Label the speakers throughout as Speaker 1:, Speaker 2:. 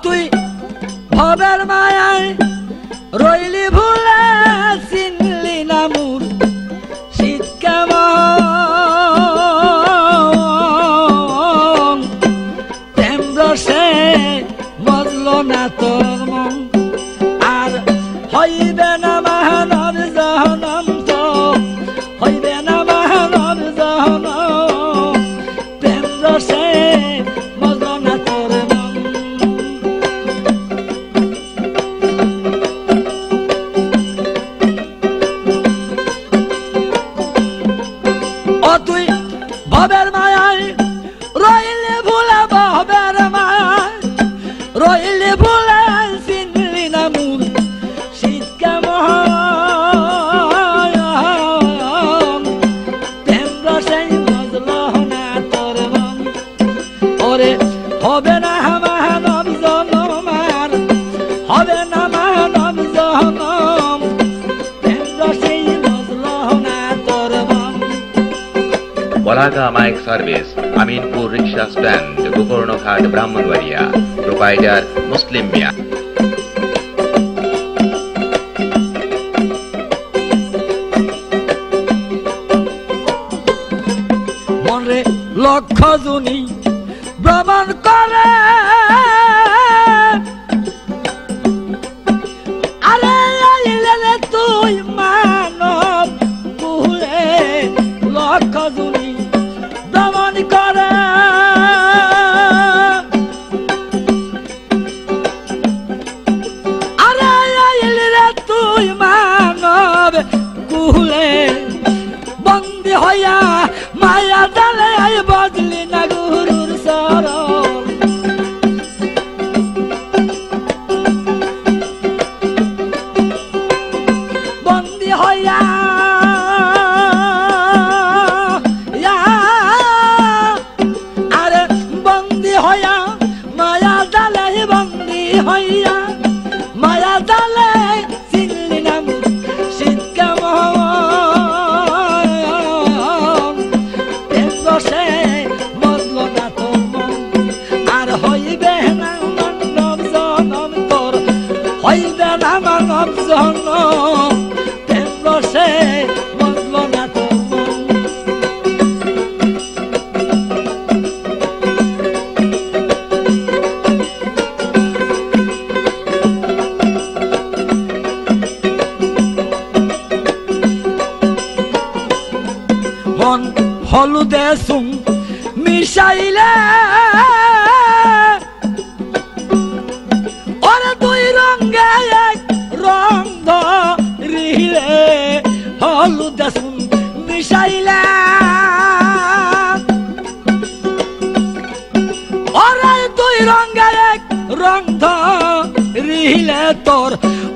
Speaker 1: তুই ভবের মায়ায় রইলি ভুলে চিনলি না মোর শীত কেমন প্রেম রসে মজলো না তোর মন আর হইবে না মানব জনম তো হইবে না মানব জনম প্রেম রসে মজলো না তোর মন ও তুই ভবের মায়ায় রইলে ভুলে ভবের মায়ায় রইলে ভুলে চিনলি না মোর শীত কেমন প্রেম রসে মজলো না তোর মন ওরে হবে না মানব জনম আর হবে না মানব জনম প্রেম রসে মজলো না তোর মন
Speaker 2: বলাগা মাইক সার্ভিস আমিনপুর রিক্সা স্ট্যান্ড গোকর্ণঘাট ব্রাহ্মণবাড়িয়া প্রোপাইটার মুসলিম মিয়া
Speaker 1: মনে লক্ষ জুনি ভ্রমণ করে আরে আইলে তুই মানব কুলে লক্ষ জুনি ভ্রমণ করে আরে আইলে তুই মানব কুলে বন্দি হইয়া মায়া জালে বদলি না গুরুর সরল বন্দি হইয়া আরে বন্দি হইয়া মায়া জালে বন্দি হইয়া মায়া জালে চিনলি না মোর শীত কেমন প্রেম রসে মজলো না তোর মন আর হইবে না মানব জনম তোর হইবে না মানব জনম প্রেম রসে মজলো না তোর মন মন হলুদে সুম মিশাইলে ওরে দুই রঙে এক রঙ ধরিলে হলুদে সুম মিশাইলে ওরে দুই রঙে এক রঙ ধরিলে তোর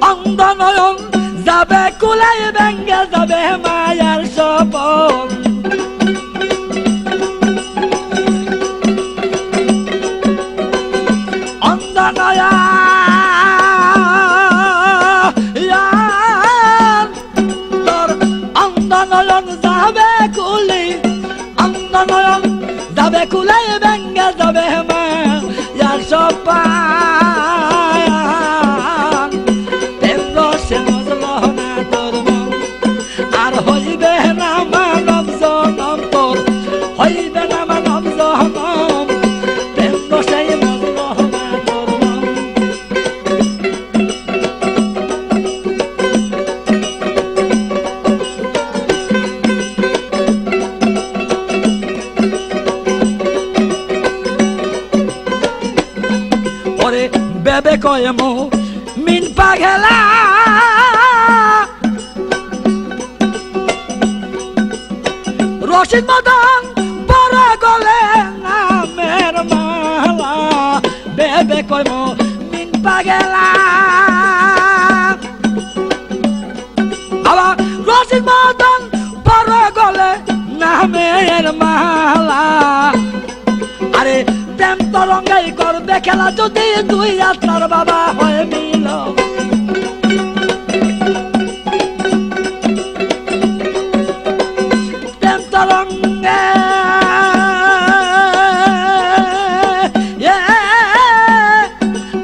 Speaker 1: অন্ধ নয়ন যাবে কুলাই ভেঙ্গে যাবে মায়ার সপন অন্ধ নয়ন তোর অন্ধ নয়ন যাবে কুলি অন্ধ নয়ন যাবে কুলাই ভেঙ্গে যাবে মায়ার সপন প্রেম রসে মজলো না তোর মন আর হইবে না মানব জনম তোর হইবে না মানব জনম প্রেম রসে মজলো না তোর মন ওরে বেবে কয় মো মিন পাগলা রশিদ মদন বড় গলে নামের মালা বেবে কয় মো মিন পাগলা আবার রশিদ মদন বড় গলে নামের মালা আরে প্রেম তরঙ্গাই করবে খেলা যদি দুই আত্মার বাবা হয়ে মিল প্রেম তরঙ্গে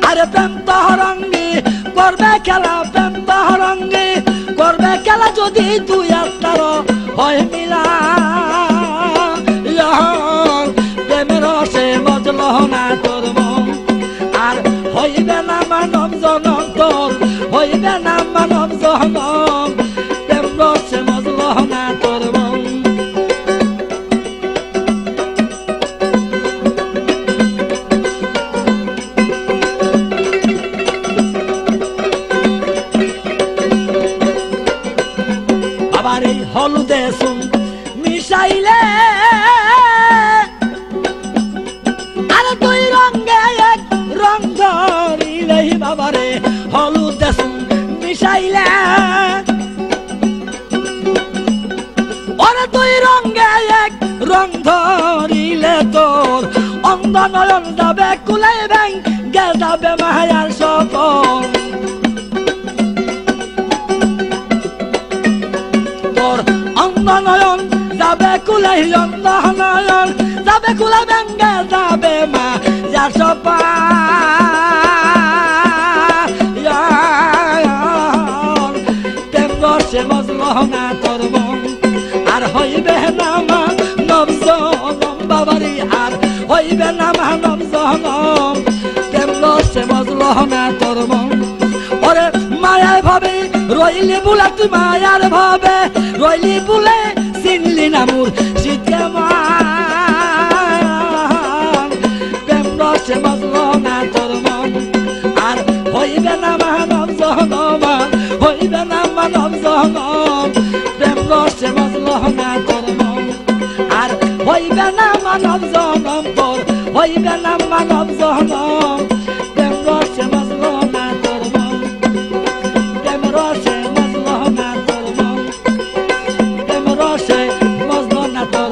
Speaker 1: আর হয় মিলা প্রেমের রসে মজল না তোর মন আর হইবে না মানব জনম তোর হইবে না মানব জনম প্রেম রসে মজল না তোর মন আবার এই হলুদে শুন মিশাইলে আর দুই রঙে এক রঙ ধরিলে বাবারে হলুদে শুন মিশাইলে ওরে দুই রঙে এক রঙ ধরিলে তোর অন্ধ নয়ন যাবে কুলাই ব্যাং গে যাবে মায়ার সপন তোর অন্ধ নয়ন যাবে কুলাই অন্ধ নয়ন যাবে কুলাই ব্যাঙ্গে যাবে মা যার সপন প্রেম রসে মজল না তোর মন আর হইবে না মানব জনম বাবারি আর হইবে না মানব জনম প্রেম রসে মজল না তোর মন ওরে মায়ার ভাবে রইলি বুলা তুই মায়ার ভাবে রইলি বুলে চিনলি না মোর শীতকে মান প্রেম রসে মজল না তোর মন আর হইবে না মানব জনম হইবে না মানব জনম প্রেম রসে মজল না তোর মন আর হইবে না মানব জনম তোর হইবে না মানব জনম প্রেম রসে মজল না তোর মন প্রেম রসে মজল না তোর মন প্রেম রসে মজল না তোর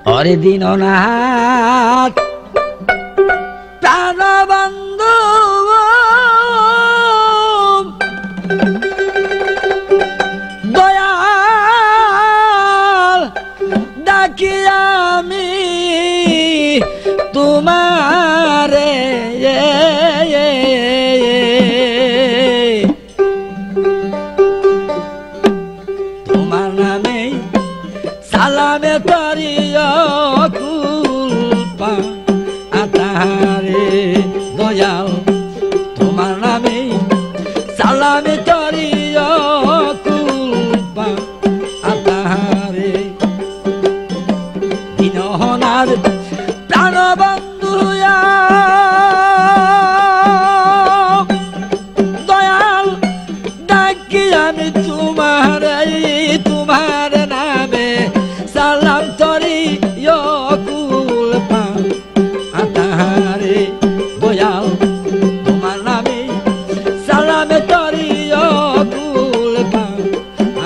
Speaker 1: হরে দীননাথ প্রাণবন্ধু দয়াল ডাকি আমি তোমারে তোমার নামে সালামে করিও কুলপা আতারে দয়াল তোমার নামে সালামে করিও কুলপা আতারে দিনহনার প্রাণবন্ধু দয়াল ডাকি আমি তোমার নামে সালাম তরি কুলপা আতারে দয়াল তোমার নামে সালামে তরি কুলপা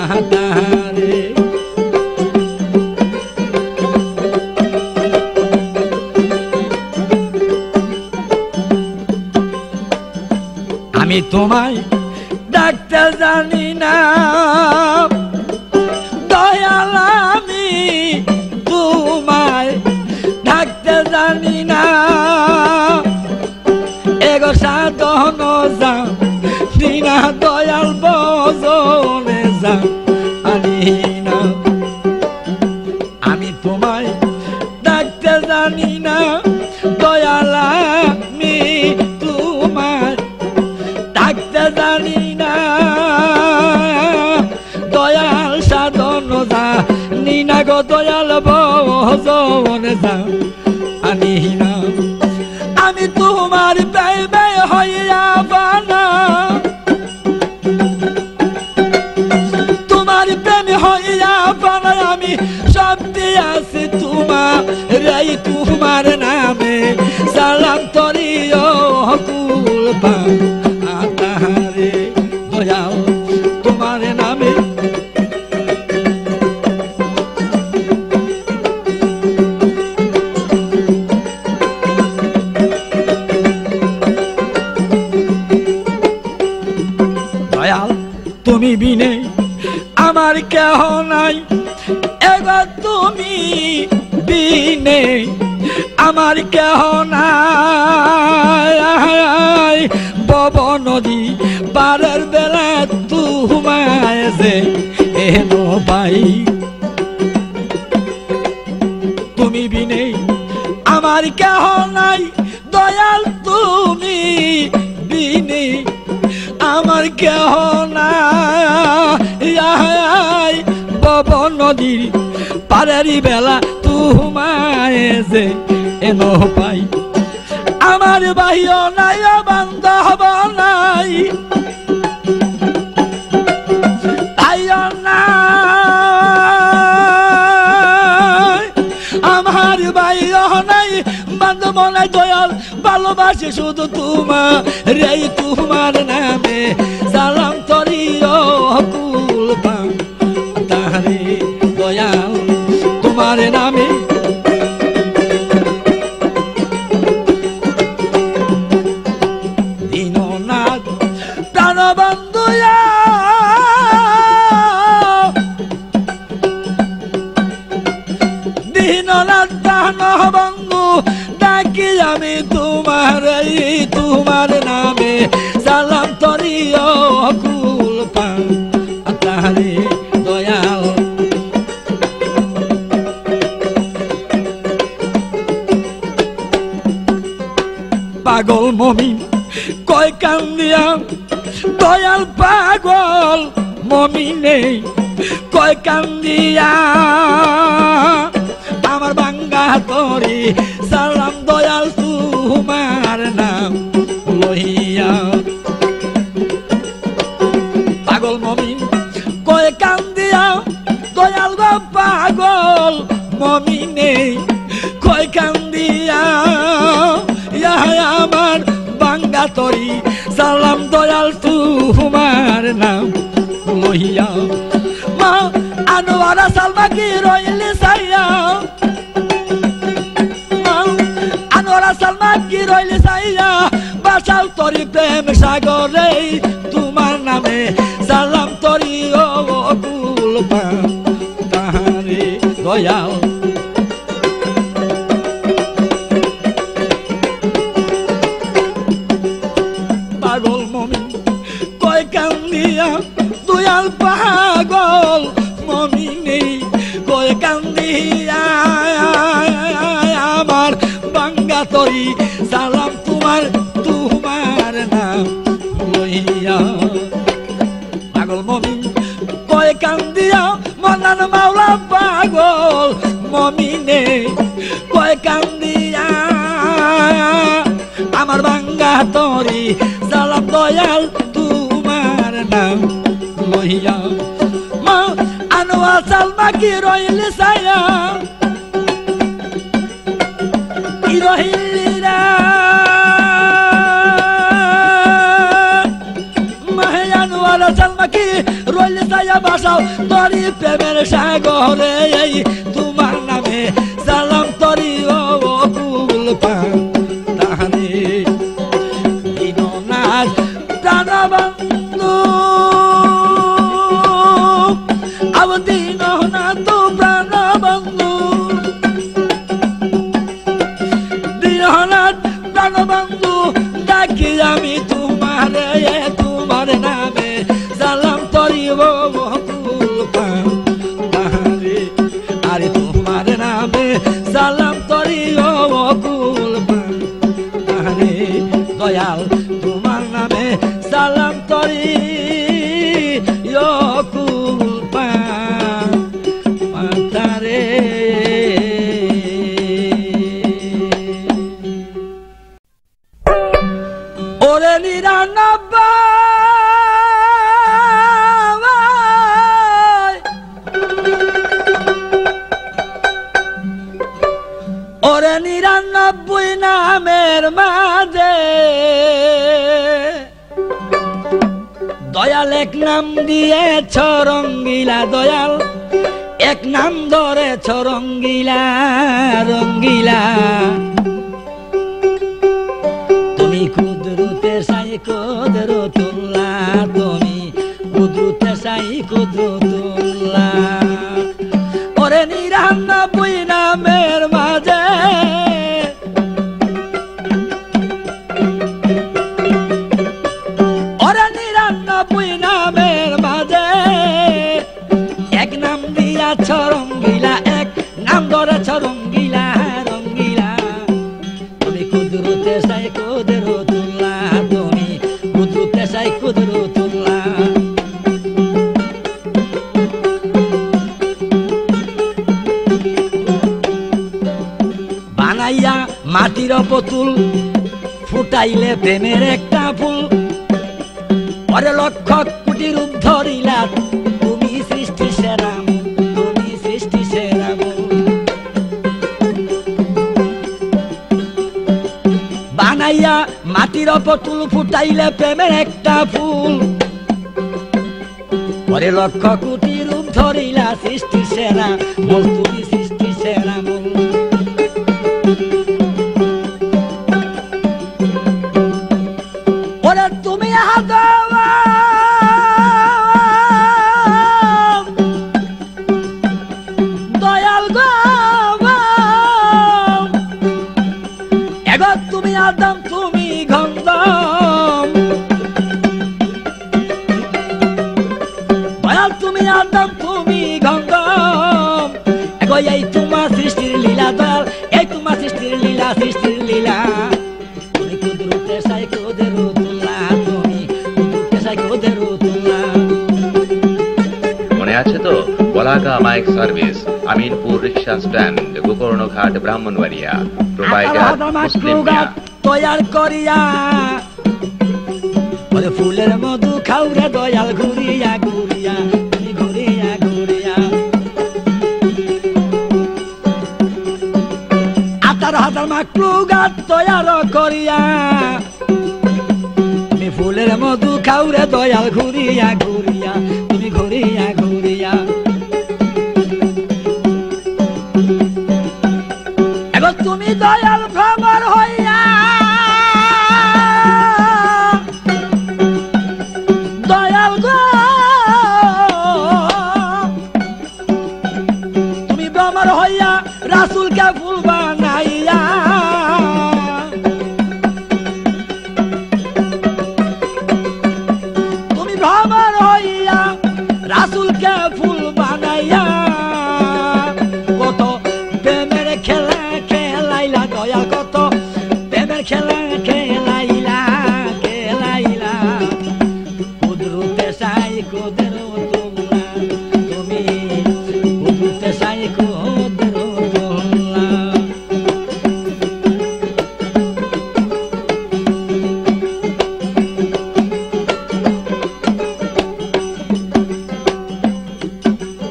Speaker 1: আতারে আমি তোমায় ডাকতে জানি না দয়াল আমি তোমায় ডাকতে জানি না এগো সাধন জানি না দয়াল বজনে জানি না আমি তোমায় ডাকতে জানি না দয়াল আমি তোমায় ডাকতে জানি না দয়াল সাধন জানি না গো দয়াল ভজন জানি না আমি তোমার প্রেমে হইয়া বানা তোমার প্রেমে হইয়া বানা আমি সব দিয়াছি তোমার তোমার নামে সালাম তরিও কুলপা আতারে দয়াল তোমার নামে দয়াল তুমি বিনে আমার কেহ নাই এবার তুমি বিনে আমার কেহ নাই পাই তুমি বিনে আমার কেহ নাই দয়াল তুমি বিনে আমার কেহ নাই বব নদীর পারেরি বেলা তোমায় যে এন পাই আমার বাহিও নাই বান্ধব নাই তাইও নাই আমার বাহিও নাই বান্ধব নাই দয়াল ভালোবাসি শুধু তোমার রে তোমার নামে সালাম তরিও কুল পাম তাহারে দয়াল তোমার নামে দীননাথ প্রাণবন্ধু দীননাথ প্রাণবন্ধু ডাকি আমি তোমার নামে সালাম তরিও কুল পাম তাহারে দয়াল পাগল মমিন কয় কান্দিয়া দয়াল পাগল মমিনে কয় কান্দিয়া আমার বাঙ্গা তরি সালাম দয়াল তোমার নাম লইয়া পাগল মমিন কয় কান্দিয়া দয়াল গো পাগল মমিনে কয় কান্দিয়া আমার বাঙ্গা তরি সালাম দয়াল তোমার নাম লইয়া মা আনোয়ারা সালমা কি রইলি সাইয়া আনোয়ারা সালমা কি রইলি সাইয়া বাসাল তরি প্রেম সাগরে তোমার নামে সালাম তরি ও কুল পাম তাহারে দয়াল পাগল মমিন কয় কান্দিয়া দয়াল পাগল মমিনে কয় কান্দিয়া আমার বাঙ্গা তরি সালাম তোমার নাম লইয়া পাগল মমিন কয় কান্দিয়া মনান মাওলা পাগল মমিনে কয় কান্দিয়া আমার বাঙ্গা তরি সালাম দয়াল তোমার নাম লইয়া মা আনোয়ার সালমা কি রইলি সাইয়া কি রইলি রা মাহে আনোয়ার সালমা কি রইলি সাইয়া বাসাও তরি প্রেমের সাগরে তোমার নামে সালাম তরি ও কুল পাম তাহারে দীননাথ প্রাণবন্ধু দীননাথ প্রাণবন্ধু দীননাথ প্রাণবন্ধু ডাকি আমি তোমার নামে সালাম তরিব কুল পাম তাহারে আরে তোমার নামে সালাম তরিব কুল পাম তাহারে দয়াল তোমার নামে সালাম তরি কুল পাম তাহারে ওরে 99 নামের মাঝে দয়াল এক নাম দিয়েছ রঙ্গিলা দয়াল এক নাম ধরেছ রঙ্গিলা রঙ্গিলা তুমি কুদরতে সাই কুদরতুল্লাহ তুমি কুদরতে সাই কুদরতুল্লাহ ওরে 99 নামের মাঝে ওরে 99 নামের মাঝে এক নাম কুদরতুল্লাহ তুমি কুদরতে চাই কুদরতুল্লাহ বানাইয়া মাটির পুতুল ফুটাইলে প্রেমের একটা ফুল ওরে লক্ষ কোটি রূপ ধরিলা তুমি সৃষ্টি সেরা তুমি সৃষ্টি সেরা বানাইয়া মাটির পুতুল ফুটাইলে প্রেমের একটা ফুল ওরে লক্ষ কোটি রূপ ধরিলা সৃষ্টি সেরা মূল তুমি সৃষ্টি সেরা মূল ওরে তুমি দয়াল গো এগো তুমি আদম তুমি গন্ধম দয়াল তুমি আদম তুমি গন্ধম এগো এই তোমার সৃষ্টির লীলা দয়াল এই তোমার সৃষ্টির লীলা সৃষ্টির লীলা তুমি কুদরতে চাই কুদরতুল্লাহ তুমি কুদরতে চাই কুদরতুল্লাহ
Speaker 2: মনে আছে তো বলাকা মাইক সার্ভিস আমিনপুর রিক্সা স্ট্যান্ড গোকর্ণঘাট ব্রাহ্মণবাড়িয়া প্রোভাইডার মুসলিম মিয়া
Speaker 1: তৈয়ার করিয়া ওরে ফুলের মধু খাওরে দয়াল ঘুরিয়া ঘুরিয়া তুমি ঘুরিয়া ঘুরিয়া আতার হাজার মাকলুকাত তৈয়ার করিয়া তুমি ফুলের মধু খাওরে দয়াল ঘুরিয়া ঘুরিয়া তুমি ঘুরিয়া ঘুরিয়া এবার তুমি দয়াল ভ্রমর হইয়া দয়াল গো তুমি ভ্রমর হইয়া রাসূলকে ফুল বানাইয়া তুমি ভ্রমর হইয়া রাসূলকে ফুল বানাইয়া কত প্রেমের খেলা খেলাইলা দয়াল কত প্রেমের খেলা খেলাইলা খেলাইলা কুদরতে চাই কুদরতুল্লাহ তুমি কুদরতে চাই কুদরতুল্লাহ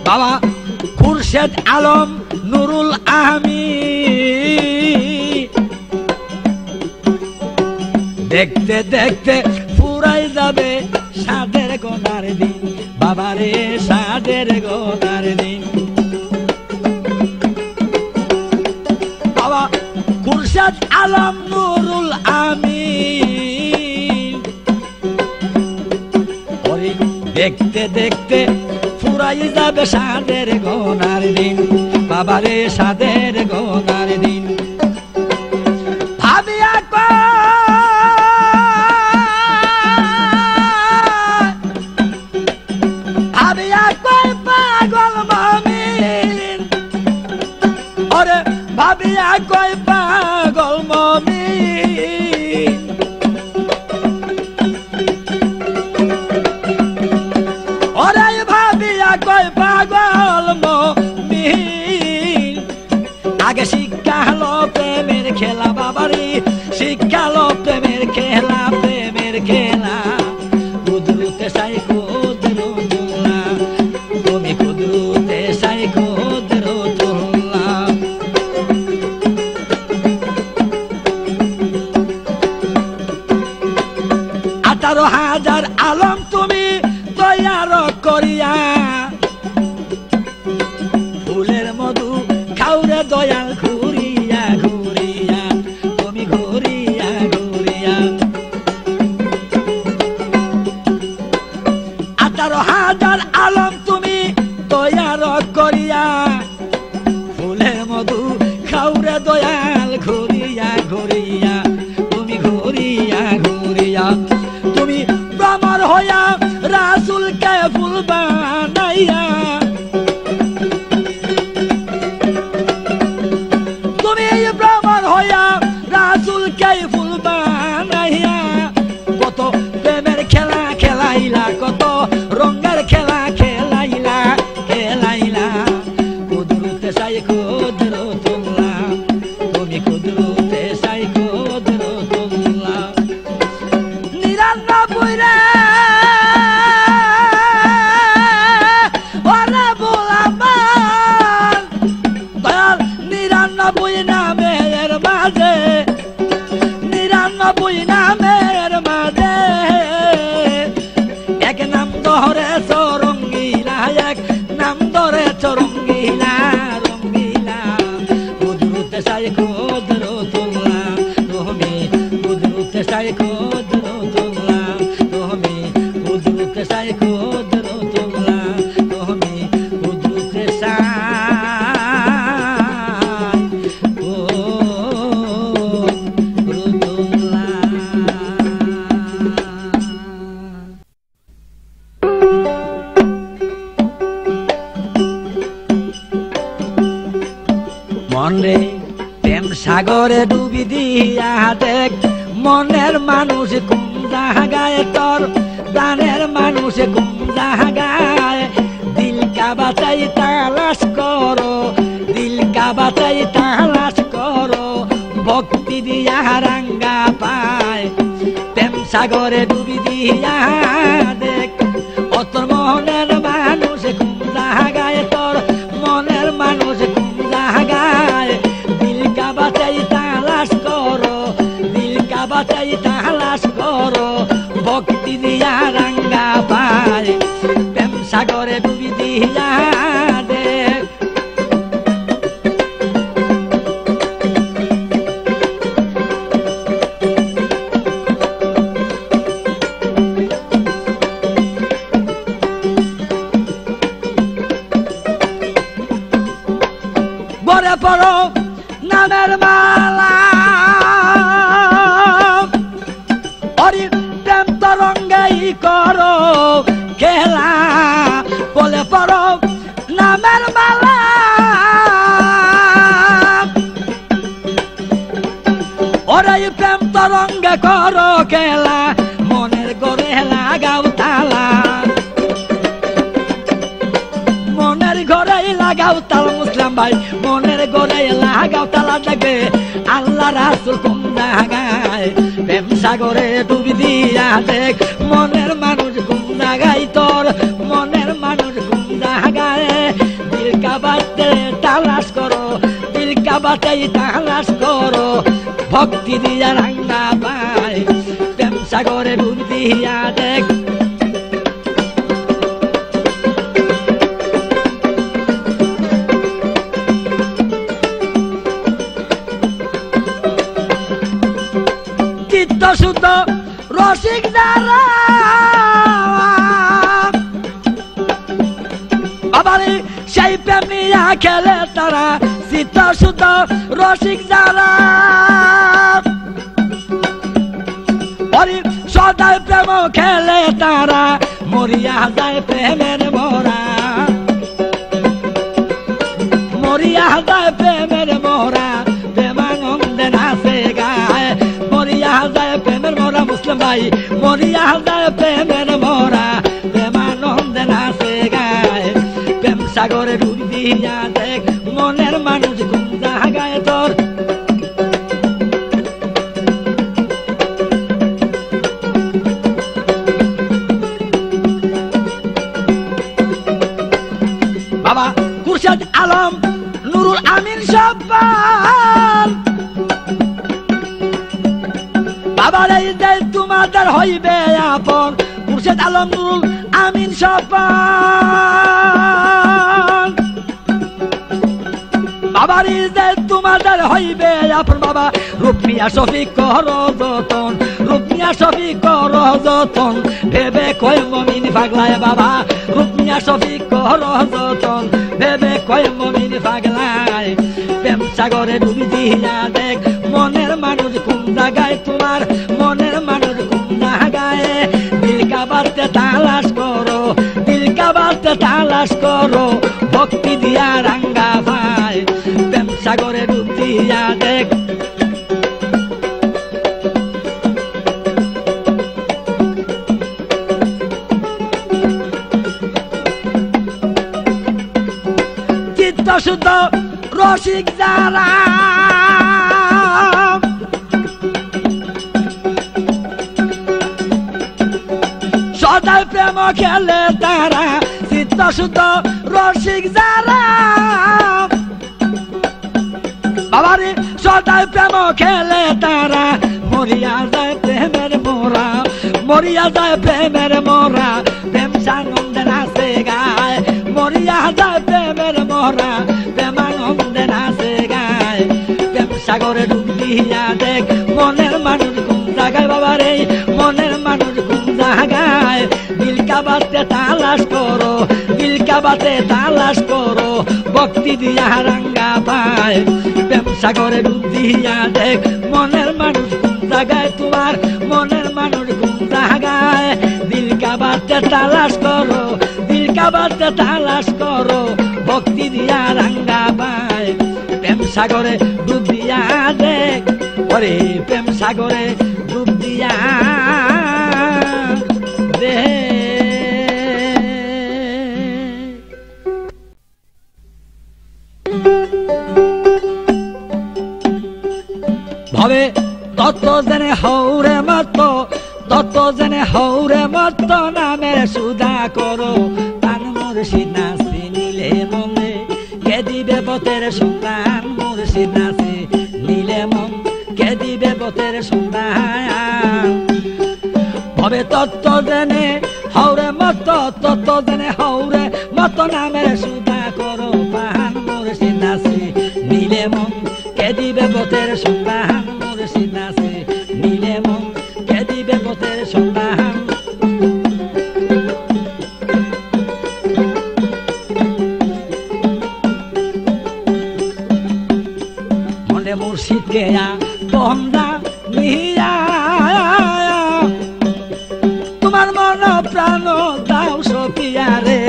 Speaker 1: বাবা খুরশেদ আলম নুরুল আহমেদ দেখতে দেখতে ফুরাই যাবে সাদের গোনার দিন বাবারে সাদের গোনার দিন বাবা খুরশেদ আলম নুরুল আহমেদ দেখতে দেখতে ফুরাই যাবে সাদের গোনার দিন বাবারে সাদের গোনার দিন ভাবিয়া ভাবিয়া পাগল মমিন ওরে ভাবিয়া কয় পাগল মমিন ওরে ভাবিয়া কয় পাগল মমিন আগে শিক্ষা হলো প্রেমের খেলা বাবারি শিক্ষা হলো প্রেমের খেলা প্রেমের খেলা কুদরতে চাই কুদরতুল্লাহ তুমি কুদরতে চাই কুদরতুল্লাহ 18,000 আলম তুমি তৈয়ার করিয়া ফুলের মধু খাওরে দয়াল ঘুরিয়া ঘুরিয়া তুমি ঘুরিয়া ঘুরিয়া 18,000 আলম তুমি তৈয়ার করিয়া ফুলের মধু খাওরে দয়াল ঘুরিয়া ঘুরিয়া তুমি ঘুরিয়া ঘুরিয়া তুমি ভ্রমর হইয়া হুজুরতে চাই কুদরতুল্লাহ তুমি হুজুরতে চাই কুদরতুল্লাহ তুমি হুজুরতে চাই মনে প্রেম সাগরে ডুবি দিয়া দেখ মনের মানুষ কোন জায়গায় তোর প্রাণের মানুষ কোন জায়গায় দিল কা বাঁচাই তালাশ করো দিল কা বাঁচাই তালাশ করো ভক্তি দিয়া রাঙ্গা পায় প্রেম সাগরে ডুবি দিয়া দেখ তোর মনের মানুষ কোন জায়গায় তোর মনের মানুষ কোন জায়গায় দিল কা বাঁচাই তালাশ করো দিল কা বাঁচাই তালাশ করো ভক্তি দিয়া রাঙ্গা পায় প্রেম সাগরে ডুবি দিয়া দেখ গড়ে পড়ো নামের মালা হরি প্রেম তরঙ্গেই করো খেলা বলে পড়ো নামের মালা ওরে প্রেম তরঙ্গে করো খেলা মনের গড়ে লাগাও তালা মনের ঘরে লাগাও তালা মুসলাম ভাই মনের ঘরে লাগাও তালা দেখবে আল্লাহ রাসূল কোন জায়গায় প্রেম সাগরে ডুবি দিয়া দেখ মনের মানুষ কোন জায়গায় তোর মনের মানুষ কোন জায়গায় দিল কা বাতে তালাশ করো দিল কা বাতে তালাশ করো ভক্তি দিয়া রাঙ্গা পায় প্রেম সাগরে ডুবি দিয়া দেখ চিত্ত শুদ্ধ রসিক যারা বাবারে সেই প্রেম নিয়া খেলে তারা চিত্ত শুদ্ধ রসিক যারা সদাই প্রেম খেলে তারা মরিয়া যায় প্রেমের মোরা মরিয়া যায় প্রেমের মোরা প্রেমানন্দে নাচে গায় মরিয়া যায় প্রেমের মোরা মুসলিম ভাই মরিয়া যায় প্রেমের মোরা প্রেমানন্দে নাচে গায় প্রেম সাগরে ডুবি দিয়া দেখ মনের মানুষ কোন জায়গায় তোর বাবা খুরশেদ আলম নুরুল আমিন সব্বাল বাবার এই দেশ তোমাদের হইবে আপন খুরশেদ আলম নুরুল আমিন সব্বাল বাবার এই দেশ তোমাদের হইবে আপন বাবা রূপমিয়া শফিক কর যতন রূপমিয়া শফিক কর যতন ভেবে কয় মমিন পাগলায় বাবা রূপমিয়া শফিক কর যতন ভেবে কয় মমিন পাগলায় প্রেম সাগরে ডুবি দিয়া দেখ মনের মানুষ কোন জায়গায় তোমার মনের মানুষ কোন জায়গায় দিল কা বাতে তালাশ করো দিল কা বাতে তালাশ করো ভক্তি দিয়া রাঙ্গা ভাই প্রেম সাগরে ডুবি দিয়া দেখ চিত্ত শুদ্ধ রসিক যারা সদাই প্রেম খেলে তারা চিত্ত শুদ্ধ রসিক যারা বাবারে সদাই প্রেম খেলে তারা মরিয়া যায় প্রেমের মোরা মরিয়া যায় প্রেমের মোরা প্রেম সানন্দে নাচে গায় মরিয়া যায় প্রেমের মোরা প্রেমানন্দে নাচে গায় প্রেম সাগরে ডুব দিয়া দেখ মনের মানুষ কোন জায়গায় জাগায় দিল কাবাতে তালাশ করো, দিল কাবাতে তালাশ করো, ভক্তি দিয়া রাঙ্গা পায়। প্রেম সাগরে ডুব দিয়া দেখ মনের মানুষ কোন জায়গায়, তোমার মনের মানুষ কোন জায়গায়। দিল কাবাতে তালাশ করো, দিল কাবাতে তালাশ করো, ভক্তি দিয়া রাঙ্গা পায়। প্রেম সাগরে ডুব দিয়া দেখ, ওরে প্রেম সাগরে ডুব দিয়া ভাবে তত জেনে হৌরে মত, তত জেনে হৌরে মত নামের সুদা করো। প্রাণ মুর্শিদ নাচি নিলে মনে কে দিবে পথের সন্ধান, মুর্শিদ নাচি নিলে মন কে দিবে পথের সন্ধান। ভাবে তত জেনে হৌরে মত, তত জেনে হৌরে মত নামের সুদা করো। প্রাণ মুর্শিদ নাচি নিলে মন কে দিবে পথের সন্ধান, মুর্শিদ নাচি নিলে মন কে দিবে পথের সন্ধান। মনে মুর্শিদ গেয়া তোমরা নিয়া, তোমার মন প্রাণ দাও সপিয়া রে,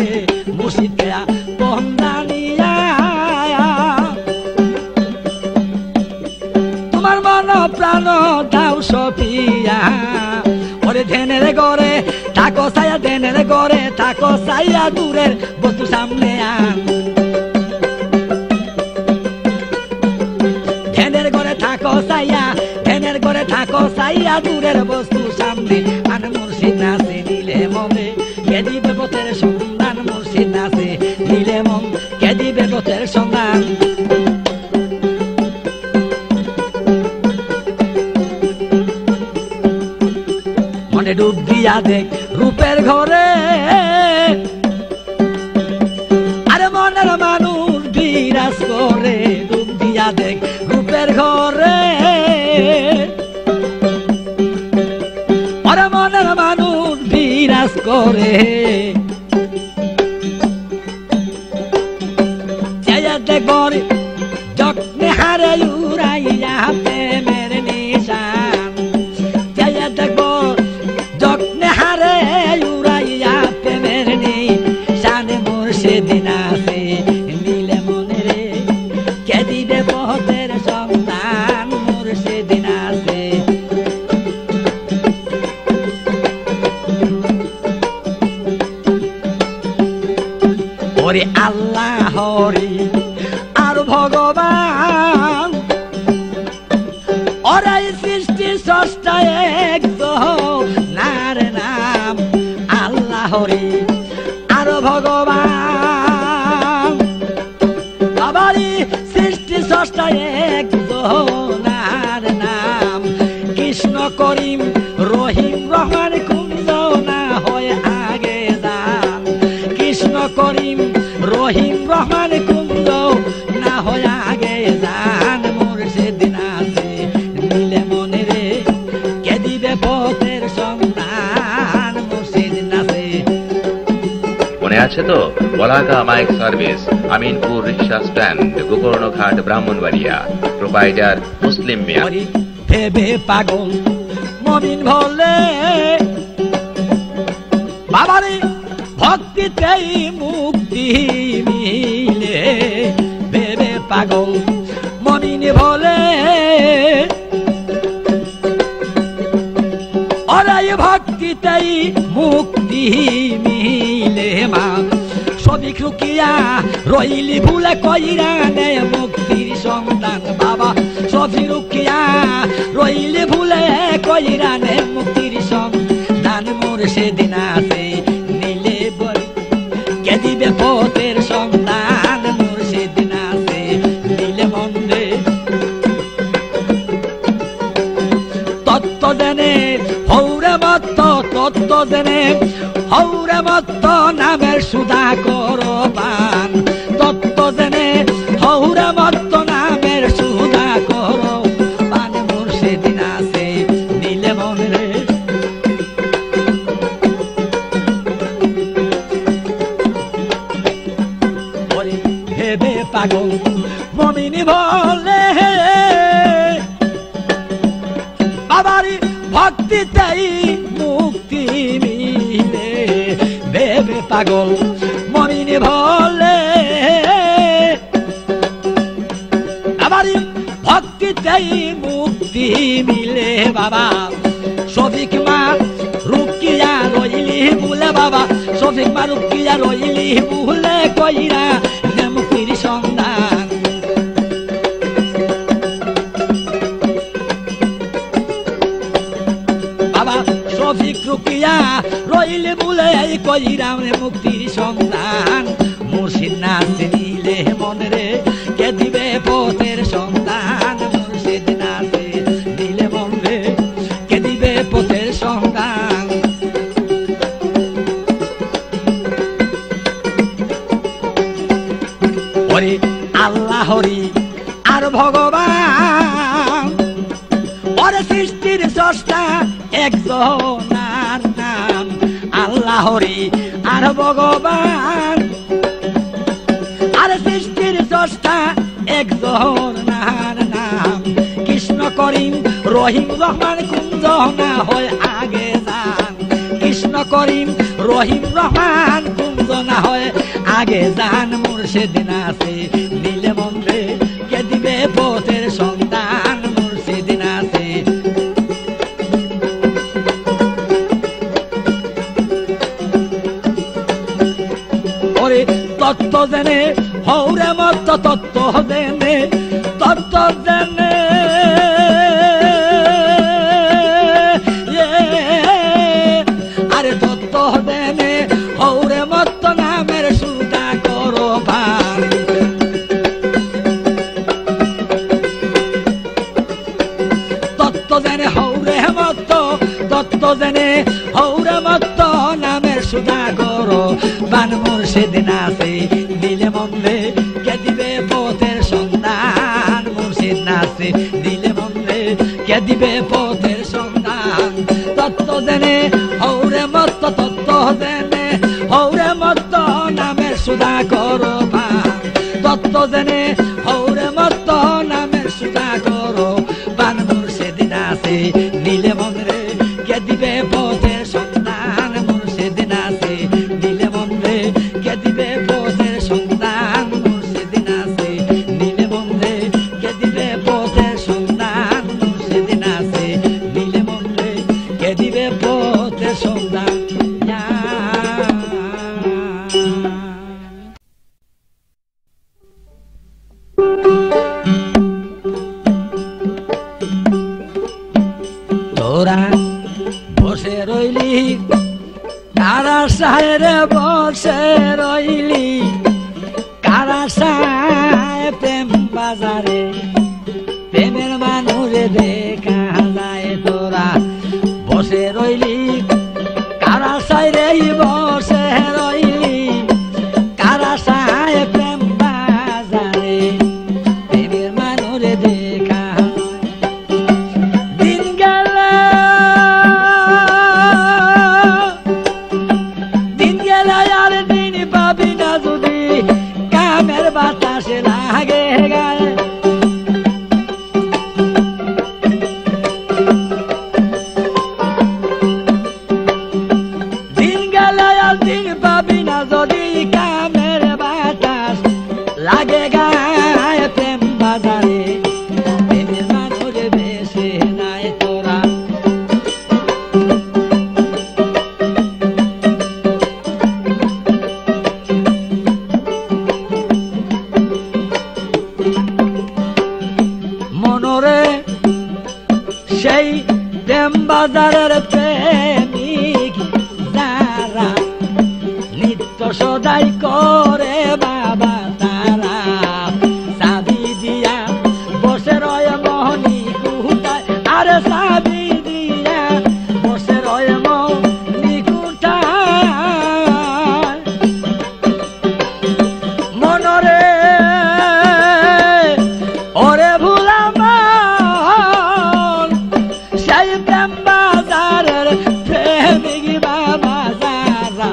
Speaker 1: মুর্শিদ গেয়া তোমরা নিয়া, তোমার মন প্রাণ দাও সপিয়া। ওরে ধ্যানের ঘরে থাকো সায়া, ধ্যানের ঘরে থাকো সায়া, দূরের বস্তু সামনে আন। ধ্যানের ঘরে থাকো সাইয়া, ধ্যানের ঘরে থাকো সাইয়া, দূরের বস্তু সামনে আন। মুর্শিদ নাচে নিলে মনে কে দিবে পথের সন্ধান, মুর্শিদ নাচে নিলে মন কে দিবে পথের সন্ধান। মনে ডুব দিয়া দেখ রূপের ঘরে, আরে মনের মানুষ বিরাজ করে। ডুব দিয়া দেখ রূপের ঘরে, আরে মনের মানুষ বিরাজ করে। জয়া দেখ যত্নে হারে উড়াইয়া প্রেমের নিশান, জয়া দেখ যত্নে হারে উড়াইয়া প্রেমের নিশান। মুর্শিদ নাচে নিলে মনে রে কে দিবে পথের সন্ধান, মুর্শিদ নাচে। ওরে আল্লাহ হরি আর ভগবান, ওরাই সৃষ্টি স্রষ্টা এক নার নাম। আল্লাহ হরি আর ভগবান, বাবারি সৃষ্টি স্রষ্টা এক নার নাম। কৃষ্ণ করিম রহিম রহমান কুঞ্জ না হয় আগে যান, কৃষ্ণ করিম রহিম রহমান কুঞ্জ না হয় আগে যান। মুর্শিদ নাচে নিলে মনে রে কে দিবে পথের সন্ধান, মুর্শিদ নাচে।
Speaker 2: মনে আছে তো বলাকা মাইক সার্ভিস, আমিনপুর রিক্সা স্ট্যান্ড, গোকর্ণঘাট, ব্রাহ্মণবাড়িয়া। প্রোপাইটার মুসলিম মিয়া।
Speaker 1: ভেবে পাগল মমিন বলে বাবারে ভক্তিতেই মুক্তি মিলে। ভেবে পাগল মমিন বলে ওরাই ভক্তিতেই মুক্তি মিলে। মা সবিক রুকিয়া রইলি ভুলে কইরা নে মুক্তির সন্তান, বাবা সবিক রুকিয়া রইলি ভুলে কইরা নে মুক্তির সন্তান। মুর্শিদ নাচে নিলে বল কে দিবে পথের সন্ধান, মুর্শিদ নাচে নিলে মন্দে। তত্ত্ব জেনে হৌরে মত্ত, তত্ত্ব জেনে হৌরে মত্ত নামের সুদা করো পান। তত্ত্ব জেনে হৌরে মত্ত নামের সুদা করো পান। মুর্শিদ নাচে নিলে মন রে ভক্তিতেই মুক্তি মিলে ভেবে পাগল মমিনে বলে আমারই ভক্তিতেই মুক্তি মিলে বাবা শফিক মা রুকিয়া রইলি বলে বাবা শফিক মা রুকিয়া রইলি বলে কইরা মুক্তির সন্ধান বাবা শফিক রুকিয়া রইলি বলে কইরা মুক্তির সন্ধান মুর্শিদ নাচে নিলে মনে রে কে দিবে পথের সন্ধান মুর্শিদ নাচে নিলে মনে রে কে দিবে পথের সন্ধান হরি আল্লাহ হরি আর ভগবান ওর সৃষ্টির স্রষ্টা একজনার নাম আল্লাহ হরি আর ভগবান আর সৃষ্টির স্রষ্টা একজনার নাম কৃষ্ণ করিম রহিম রহমান কুঞ্জ না হয় আগে যান কৃষ্ণ করিম রহিম রহমান কুঞ্জ না হয় আগে যান মুর্শিদ নাচে দিলে মন্দিরে কে দিবে পথের সন্তান মুর্শিদ নাচে ওরে তত্ত্ব জেনে হৌরে মত তত্ত্ব জেনে তত্ত্ব জেনে আরে তত্ত্ব জেনে হৌরে মত নামের সুদা করো ভান তত্ত্ব জেনে হৌরে মত তত্ত্ব জেনে হৌরে মত নামের সুদা করো বান মুর্শিদ নাচে দিলে মন্দে কে দিবে পথের সন্ধান মুর্শিদ নাচে দিলে মন্দে কে দিবে পথের সন্ধান তত্ত্ব জেনে হৌরে মত তত্ত্ব জেনে হৌরে মত নামের সুদা করো বান তত্ত্ব জেনে হৌরে মত নামের সুদা করো বান মুর্শিদ নাচে দিলে মন্দে কে দিবে পথের সন্ধান মুর্শিদ নাচে দিলে মন্দে কে দিবে পথের সন্ধান মুর্শিদ নাচে দিলে মন্দে কে দিবে পথের সন্ধান মুর্শিদ নাচে দিলে মন্দে কে দিবে পথের সন্ধান তোরা বসে রইলি কারা সাহেরে বসে রইলি কারা সাহে প্রেম বাজারে প্রেমের মানুষে দেখা যায় তোরা বসে রইলি কারা সাহেরে বসে রইলি কারা সাহে প্রেম বাজারে প্রেমের মানুষে দেখা দিন গেলে আর দিন পাবি না যদি কামের বাতাসে লাগে গায়ে দিন গেলে আর দিন পাবি না যদি কামের বাতাস লাগে গায়ে প্রেম বাজারে প্রেমের মানুষ বেশি নাই তোরা মনরে সেই প্রেম বাজারের প্রেমিক যারা নিত্য সদাই করে বাবা তারা চাবি দিয়া বসে রয় মোহনী কুটায় আরে চাবি দিয়া বসে রয় মোহনী কুটায় মনরে ওরে ভুলা মান সেই প্রেম বাজারের প্রেমিক বাবা যারা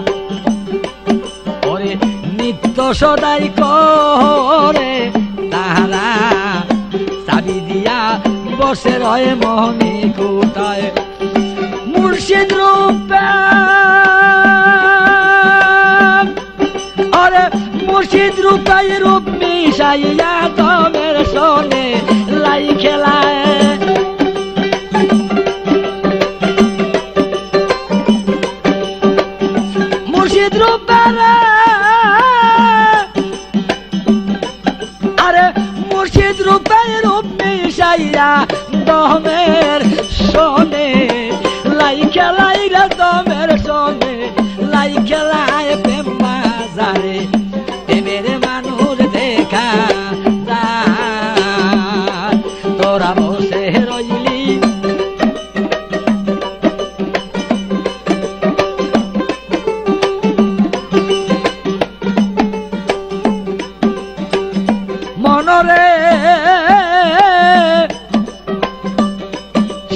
Speaker 1: ওরে নিত্য সদাই করে তাহারা চাবি দিয়া বসে রয়ে মোহনী কুটায় মুর্শিদ রূপে আরে মুর্শিদ রূপাই রূপ মিশাইয়া দমের শোনে লাই খেলায় মুর্শিদ রূপের আরে মুর্শিদ রূপাই রূপ মিশাইয়া দমের শোনে লাই খেলাই রে দমের শোনে লাই খেলায় প্রেম বাজারে প্রেমের মানুষ দেখা যায় তোরা বসে রইলি মনরে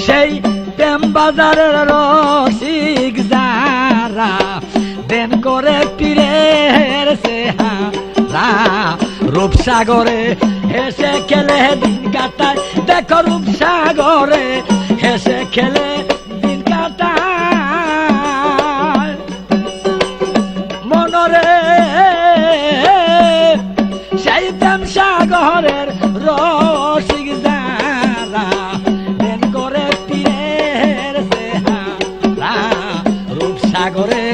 Speaker 1: সেই প্রেম বাজারের রসিক যারা দেন করে পীরের চেহারা রূপসাগরে হেসে খেলে দিন কাটায় দেখো রূপসাগরে হেসে খেলে দিন কাটায় মনরে সেই প্রেম সাগরের রসিক যারা দেন করে পীরের চেহারা রূপসাগরে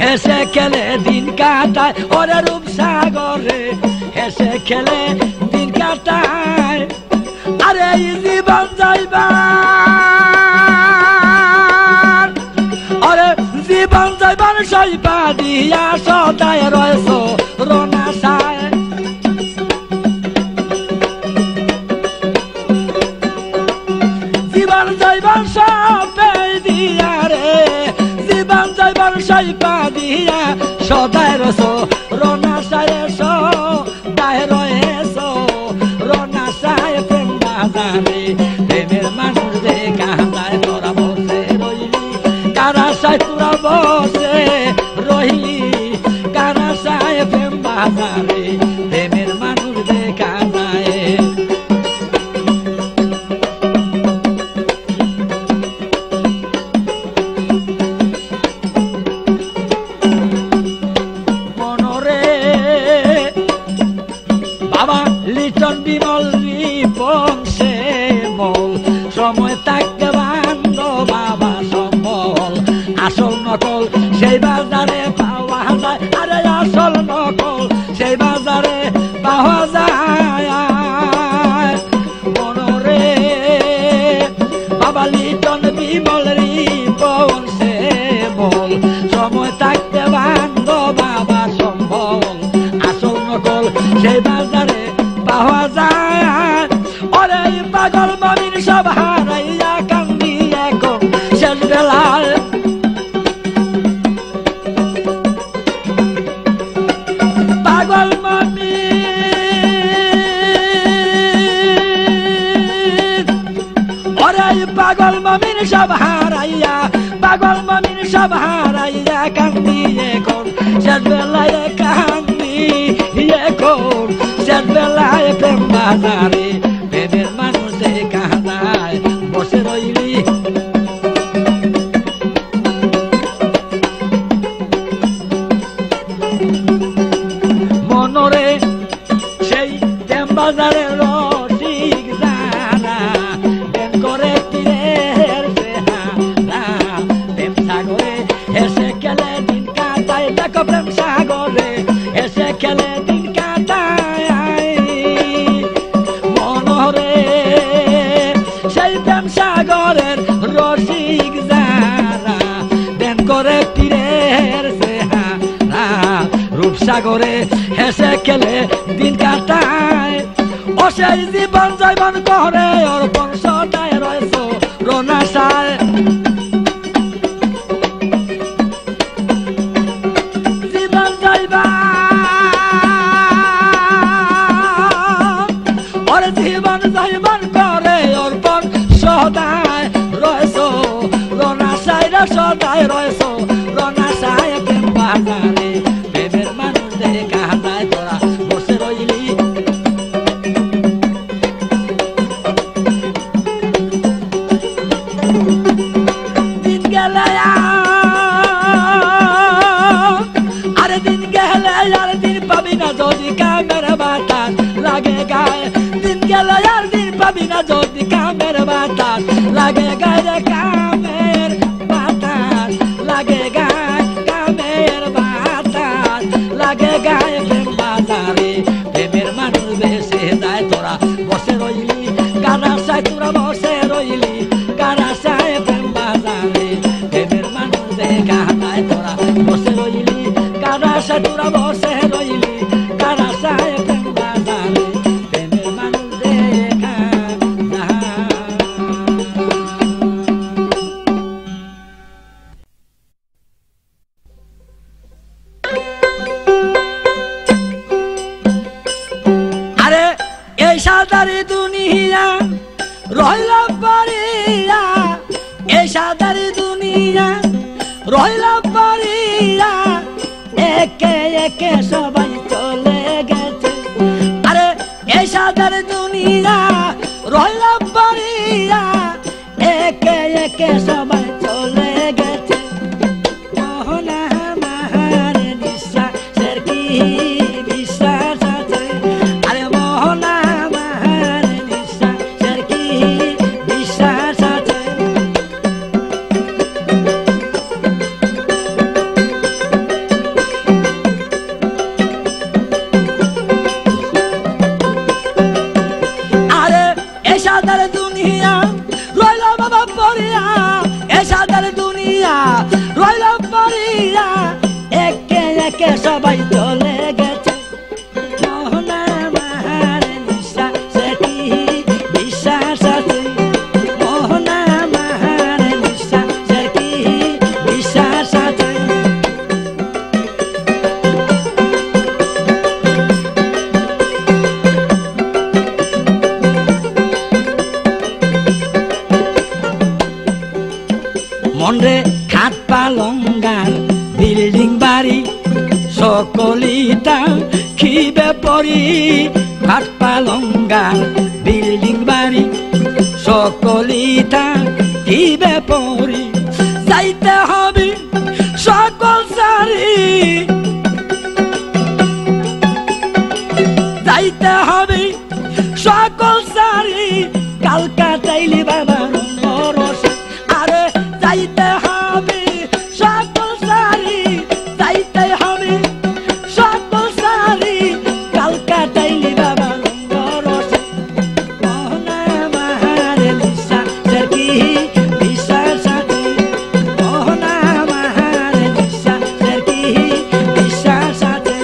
Speaker 1: হেসে খেলে দিন কাটায় ওরে রূপসাগরে হেসে খেলে দিন কাটায় আরে এই জীবন যাইবার আরে জীবন যাইবার সইপা দিয়া সদায় রয়েছ রোনা সায় জীবন যাইবার সবে দিয়া রে জীবন যাইবার সইপা দিয়া সদায় রয়েছ রোনা সায় সদায় রয়েছ রোনা সায় প্রেম বাজারে প্রেমের মানুষ দেখা যায় তোরা বসে রইলি কারা সায় তোরা বসে রইলি কারা সায় প্রেম বাজারে প্রেমের মানুষ দেখা যায় মনরে বাবা লিটন বিমল রিপন সে মল সময় থাকতে বান্ধ বাবা সম্বল আসল নকল সেই বাজারে পাওয়া যায় আরে আসল নকল সেই বাজারে পাওয়া যায় মনরে বাবা লিটন বিমল রিপন সে মল সময় থাকতে বান্ধ বাবা সম্বল আসল নকল সেই বাজারে পাওয়া যায় ওরে পাগল মমিন সব হারাইয়া কান্দি এখন শেষ বেলায় পাগল মমিন ওরে পাগল মমিন সব হারাইয়া পাগল মমিন সব হারাইয়া কান্দি এখন শেষ বেলায় কান্দি এখন শেষ বেলায় প্রেম বাজারে প্রেমের মানুষ দেখা যায় বসে রইলি মনরে সেই প্রেম বাজারের রসিক যারা প্রেম করে পীরের চেহারা প্রেম সাগরে হেসে খেলে দিন কাটায় দেখো প্রেম সাগরে হেসে খেলে দিন কাটায় মনরে সেই প্রেম সাগরের রসিক যারা প্রেম করে পীরের চেহারা রূপসাগরে হেসে খেলে দিন কাটায় ও সেই জীবন জৈবন করে অর্পণ সদায় রয়েছ রোনা সায় জীবন জৈবন ওরে জীবন জৈবন করে অর্পণ সদায় রয়েছ রোনা সায় রে সদায় রয়েছ রোনা সায় প্রেম বাজারে প্রেমের মানুষ দেখা যায় তোরা বসে রইলি দিন গেলে কামের বাতাস লাগে গায়ে দিন গেল আর দিন পাবি না যদি কামের বাতাস লাগে গায়ে কামের বাতাস লাগে গায়ে কামের বাতাস লাগে গায়ে প্রেম বাজারে প্রেমের মানুষ বেশে যায় তোরা বসে রইলি গানা চাই তোরা বসে রইলি গানা চাই প্রেম বাজারে প্রেমের মানুষ দেখা যায় তোরা বসে রইলি গানা চাই তোরা বসে রইলি গানা চাই প্রেম বাজারে প্রেমের মানুষ দেখা যায়। আরে এই সাদারি দুনিয়া রইল পারিয়া এই সাদারি দুনিয়া রইল পারিয়া একে একে সবাই চলে গেছে। আরে এই সাদারি দুনিয়া রইল পারিয়া একে একে সবাই চলে গেছে। মোহনা মাহার নিঃশ্বাসের কি বিশ্বাস আছে? আরে মোহনা মাহার নিঃশ্বাসের কি বিশ্বাস আছে? আরে এই সাদার দুনিয়া রইল বাবা পড়িয়া এই সাদার দুনিয়া রইল পড়িয়া একে একে সবাই চলে গেছে। মোহনা মাহার নিঃশ্বাসের কি বিশ্বাস আছে? মোহনা মাহার নিঃশ্বাসের কি বিশ্বাস আছে? মনরে খাট পালঙ্গার বিল্ডিং বাড়ি সকলিটা খিবে পড়ি খাট পালঙ্গার বিল্ডিং বাড়ি সকলিটা খিবে পড়ি যাইতে হবে সকল সারি যাইতে হবে সকল সারি কালকাটাইলি বাবা রস। আরে যাইতে হবে সকল সারি যাইতে হবে সকল সারি কালকাটাইলি বাবা রস। মোহনা মাহার নিঃশ্বাসের কি বিশ্বাস আছে? মোহনা মাহার নিঃশ্বাসের কি বিশ্বাস আছে?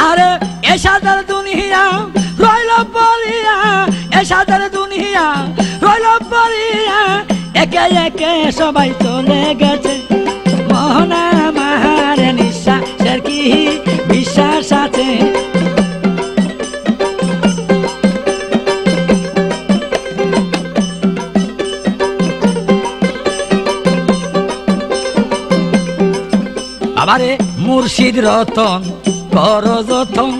Speaker 1: আরে এ সাদার দুনিয়া রইল পড়িয়া এ সাদার দুনিয়া রইল পড়িয়া একে একে সবাই চলে গেছে। মোহনা মাহার নিঃশ্বাসের কি বিশ্বাস আছে? আবারে মুর্শিদ রতন কর যতন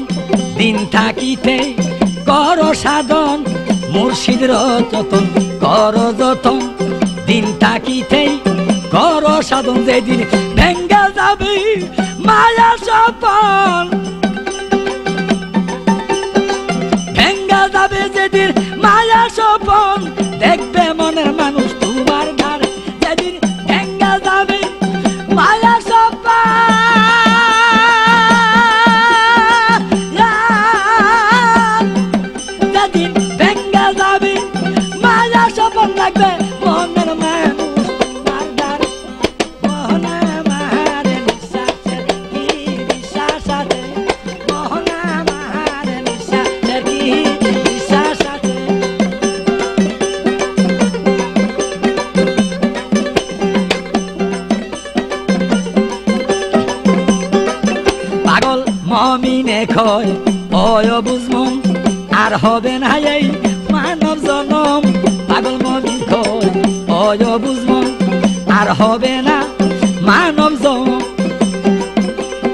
Speaker 1: দিন থাকিতে কর সাধন। মুর্শিদ রতন কর যতন দিন থাকিতে কর সাধন। যেদিন ভেঙ্গে যাবে মায়া সপন ভেঙ্গে যাবে যেদিন মায়া সপন দেখবে মনের মানুষ তোমার ধারে। যেদিন ভেঙ্গে যাবে মায়া যেদিন ভেঙ্গে যাবে মায়া সপন লাগবে মনের মানুষ তোমার ধারে। মোহনা মাহার নিঃশ্বাসের কি বিশ্বাস আছে? মোহনা মাহার নিঃশ্বাসের কি বিশ্বাস আছে? পাগল মমিনে কয় ওয় বুঝমন আর হবে না এই মানব জনম। পাগল মমিন কয় ওয় বুঝমন আর হবে না মানব জনম।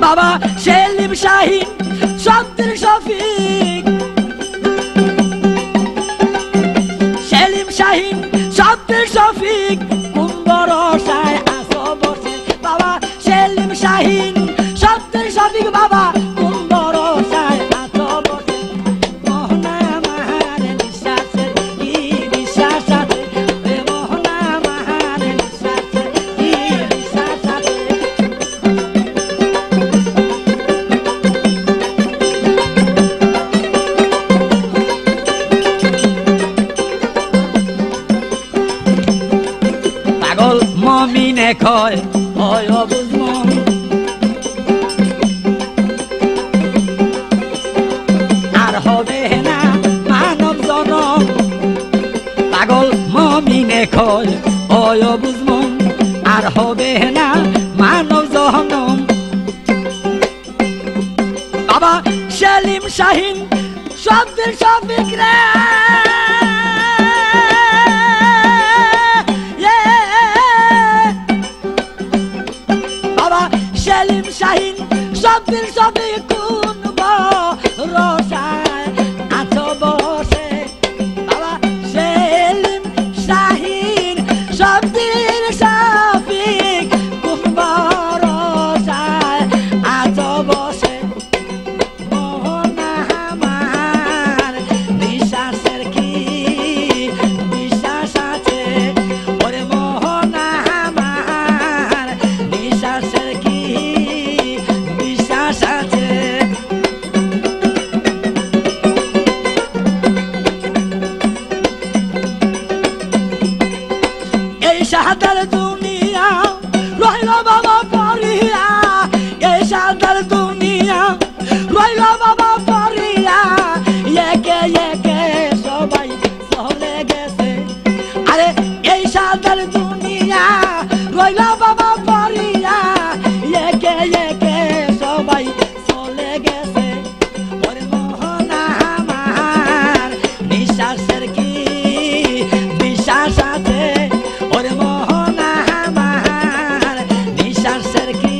Speaker 1: বাবা সেলিম শাহিন শব্দের শফিক সেলিম শাহিন শব্দের শফিক কুম্ভর সায় আসো বসে। বাবা পাগল মমিনে কয় হয় বুঝমন আর হবে না মানব জনম পাগল মমিনে কয় হয় বুঝমন আর হবে না মানব জনম বাবা সেলিম শাহিন শব্দের শফিক রে বাবা সেলিম শাহিন শব্দের শফিক কোন রসায় আছো বসে বাবা সেলিম শাহিন শব্দের শফিক কোন রসায় আছো বসে শাহাদার দুনিয়া রইল বাবা পরিয়া এই শাহাদার দুনিয়া রইল বাবা পরিয়া একে একে সবাই চলে গেছে আরে এই শাহাদার দুনিয়া রইল বাবা পরিয়া একে একে সবাই চলে গেছে ওরে মোহনা আমার নিঃশ্বাসের কি বিশ্বাস আছে ওরে মোহনা আমার নিঃশ্বাসের কি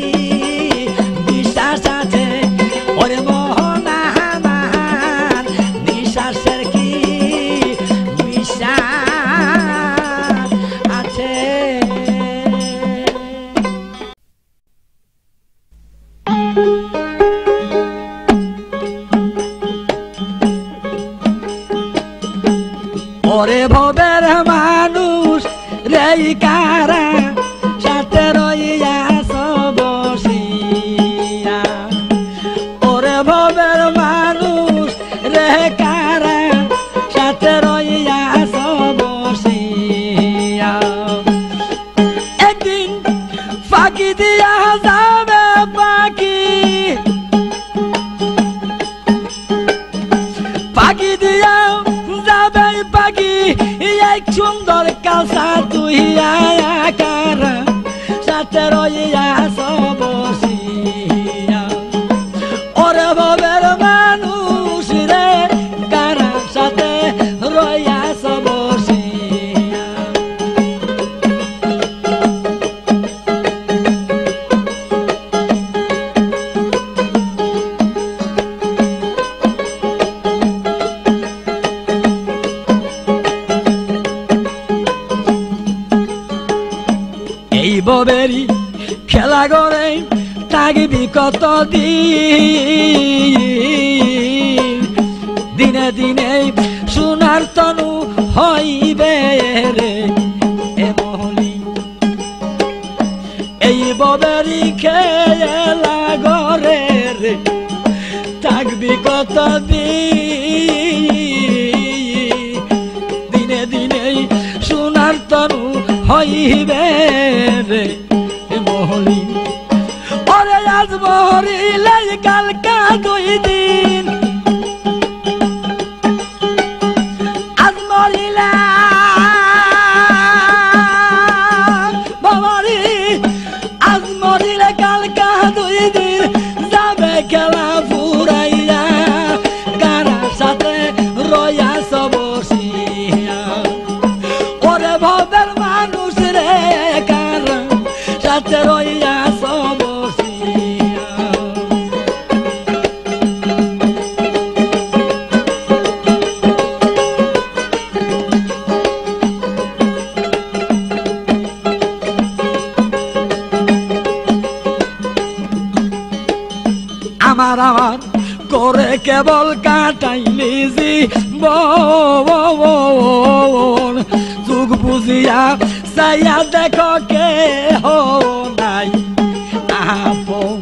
Speaker 1: বিশ্বাস আছে ওরে মোহনা আমার নিঃশ্বাসের কি বিশ্বাস আছে ওরে ভবের মানুষ রে কারা সাথে রইয়াছ বসিয়া ওরে ভবের মানুষ রে কারা সাথে রইয়াছ বসিয়া একদিন ফাঁকি দিয়া যাবে পাখি ফাঁকি দিয়া যাবে পাখি এক সুন্দর কালসা তুই কারা সাথে রইয়াছ বসিয়া ওরে ভবের মানুষ রে কারা সাথে রইয়াছ বসিয়া এই ববেরি খেলা করে থাকবি কত দিন দিনে দিনে সোনার তনু হইবে রে এ মহলি এই ববেরি খেলা করে রে থাকবি কত দিন দিনে দিনে সোনার তনু হইবে রে মহলি ওরে আজ মরিলে কালকা দুই দিন আজ মরিলে বাবারি আজ মরিলে কালকা দুই দিন যাবে খেলা ফুরাইয়া কারা সাথে রইয়াছ বসিয়া ওরে ভবের মানুষ রে কারা সাথে রইয়াছ বসিয়া আমার আমার করে কেবল কাটাইলি জীবন যুগ বুঝিয়া চাইয়া দেখো কে নাই আপন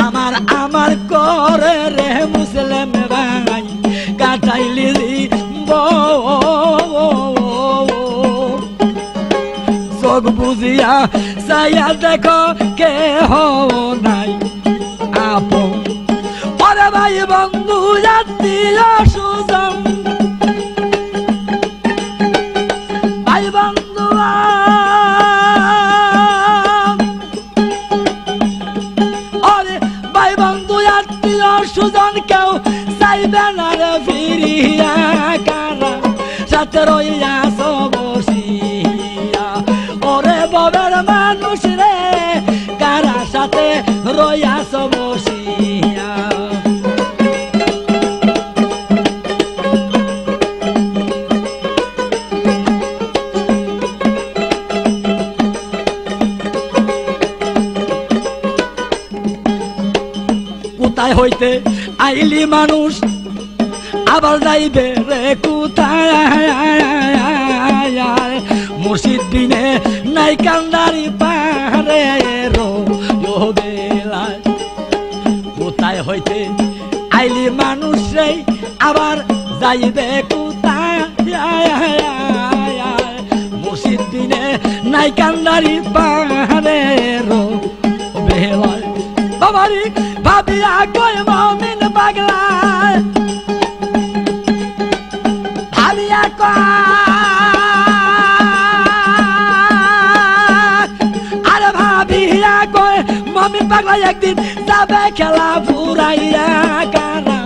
Speaker 1: আমার আমার করে রে মুসলিম ভাই কাটাইলি জীবন চোখ বুঝিয়া চাইয়া দেখো কেহ নাই আপন ওরে ভাই বন্ধু আত্মীয় সুজন ভাই বন্ধু ওরে ভাই বন্ধু আত্মীয় সুজন কেউ চাইবে না রে ফিরিয়া কারা সাথে রইয়াছ বসিয়া ওরে ববের মানুষ রে কারা সাথে রইয়াছ বসিয়া কোথায় হইতে আইলি মানুষ আবার যাইবে রে কোথায় মুর্শিদ বিনে নাই কান্দারি পারে রো বেলায় কোথায় হইতে আইলি মানুষ রে আবার যাইবে কোথায় মুর্শিদ বিনে নাই কান্দারি পারে রো বেলায় বাবারি ভাবিয়া কই মমিন পাগলা ভাবিয়া আরে ভাবিয়া কই মমিন পাগলা একদিন যাবে খেলা ফুরাইয়া কারা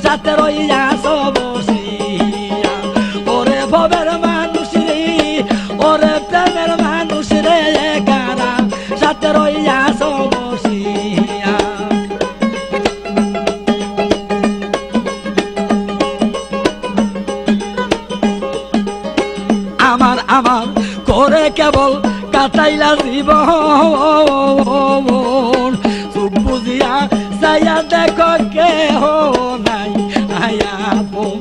Speaker 1: সাথে রইয়া বসিয়া ওরে ভবের মানুষ রে ওরে প্রেমের মানুষ রে কারা সাথে রইয়া বসিয়া আমার আমার করে কেবল কাটাইলা জীবন চোখ বুঝিয়া যাইয়া দেখো কেহ নাই আপন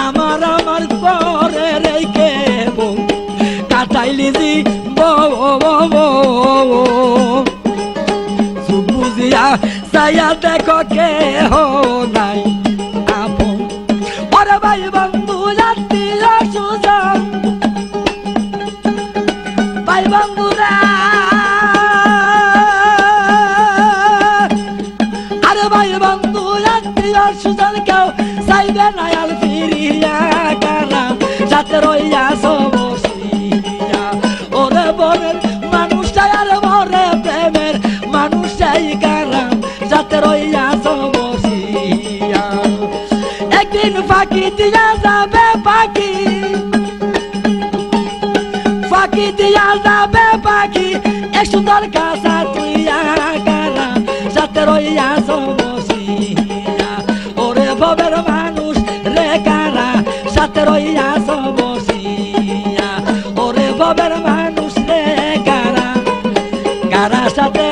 Speaker 1: আমার আমার করে রে কেবল কাটাইলি জীবন চোখ বুঝিয়া যাইয়া দেখো কেহ নাই আপন ওরে ভাই বন্ধু আত্মীয় সুজন ভাই বন্ধুরা আরে ভাই বন্ধু আত্মীয় সুজন কেউ চাইবে না আর ফিরিয়া কারা সাথে রইয়াছ বসিয়া ওরে বনের মানুষটাই আর মরে প্রেমের মানুষটাই কারা সাথে রইয়াছ বসিয়া একদিন ফাঁকি দিয়া যাবে পাখি ফাঁকি দিয়া যাবে পাখি এক সুন্দর কাছা তুইয়া কারা সাথে রইয়াছ বসিয়া ওরে ভবের মানুষ রে কারা সাথে রইয়াছ বসিয়া ওরে ভবের মানুষ রে কারা কারা সাথে